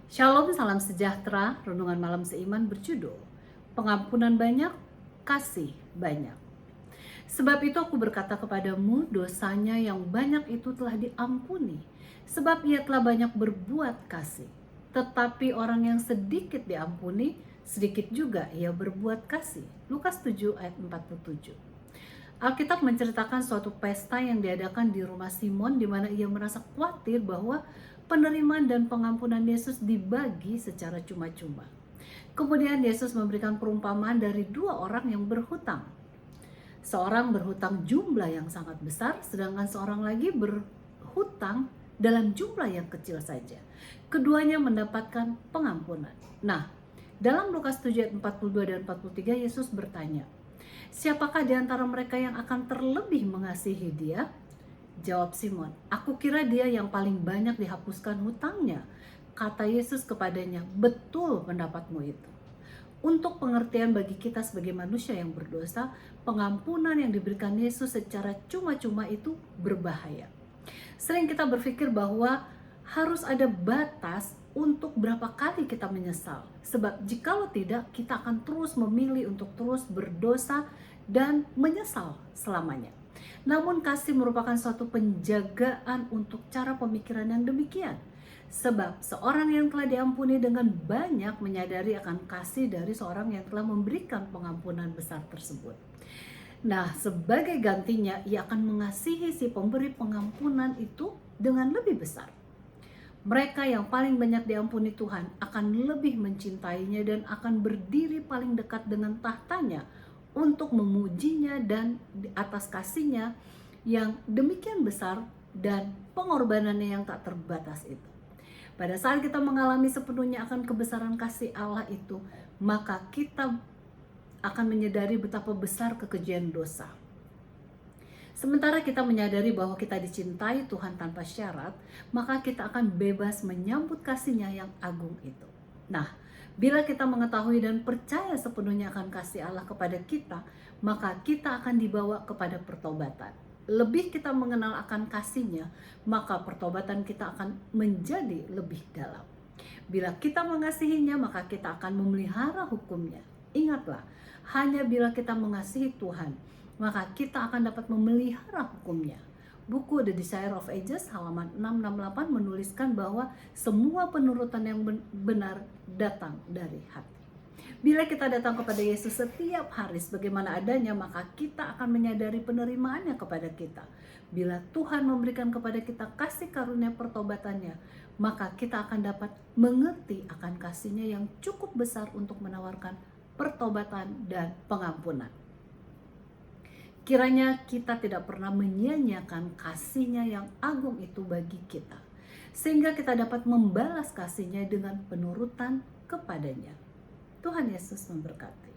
Shalom, salam sejahtera. Renungan malam seiman berjudul Pengampunan banyak, kasih banyak. Sebab itu aku berkata kepadamu, dosanya yang banyak itu telah diampuni, sebab ia telah banyak berbuat kasih. Tetapi orang yang sedikit diampuni, sedikit juga ia berbuat kasih. Lukas 7 ayat 47. Alkitab menceritakan suatu pesta yang diadakan di rumah Simon, di mana ia merasa khawatir bahwa penerimaan dan pengampunan Yesus dibagi secara cuma-cuma. Kemudian Yesus memberikan perumpamaan dari dua orang yang berhutang. Seorang berhutang jumlah yang sangat besar, sedangkan seorang lagi berhutang dalam jumlah yang kecil saja. Keduanya mendapatkan pengampunan. Nah, dalam Lukas 7 ayat 42 dan 43 Yesus bertanya, "Siapakah di antara mereka yang akan terlebih mengasihi dia?" Jawab Simon, "Aku kira dia yang paling banyak dihapuskan hutangnya." Kata Yesus kepadanya, "Betul pendapatmu itu." Untuk pengertian bagi kita sebagai manusia yang berdosa, pengampunan yang diberikan Yesus secara cuma-cuma itu berbahaya. Sering kita berpikir bahwa harus ada batas untuk berapa kali kita menyesal. Sebab jikalau tidak, kita akan terus memilih untuk terus berdosa dan menyesal selamanya. Namun kasih merupakan suatu penjagaan untuk cara pemikiran yang demikian. Sebab seorang yang telah diampuni dengan banyak menyadari akan kasih dari seorang yang telah memberikan pengampunan besar tersebut. Nah, sebagai gantinya ia akan mengasihi si pemberi pengampunan itu dengan lebih besar. Mereka yang paling banyak diampuni Tuhan akan lebih mencintainya dan akan berdiri paling dekat dengan tahtanya untuk memujinya dan di atas kasihnya yang demikian besar dan pengorbanannya yang tak terbatas itu. Pada saat kita mengalami sepenuhnya akan kebesaran kasih Allah itu, maka kita akan menyadari betapa besar kekejian dosa. Sementara kita menyadari bahwa kita dicintai Tuhan tanpa syarat, maka kita akan bebas menyambut kasih-Nya yang agung itu. Nah, bila kita mengetahui dan percaya sepenuhnya akan kasih Allah kepada kita, maka kita akan dibawa kepada pertobatan. Lebih kita mengenal akan kasih-Nya, maka pertobatan kita akan menjadi lebih dalam. Bila kita mengasihinya, maka kita akan memelihara hukum-Nya. Ingatlah, hanya bila kita mengasihi Tuhan, maka kita akan dapat memelihara hukum-Nya. Buku The Desire of Ages halaman 668 menuliskan bahwa semua penurutan yang benar datang dari hati. Bila kita datang kepada Yesus setiap hari sebagaimana adanya, maka kita akan menyadari penerimaannya kepada kita. Bila Tuhan memberikan kepada kita kasih karunia pertobatannya, maka kita akan dapat mengerti akan kasih-Nya yang cukup besar untuk menawarkan pertobatan dan pengampunan. Kiranya kita tidak pernah menyia-nyiakan kasih-Nya yang agung itu bagi kita, sehingga kita dapat membalas kasih-Nya dengan penurutan kepadanya. Tuhan Yesus memberkati.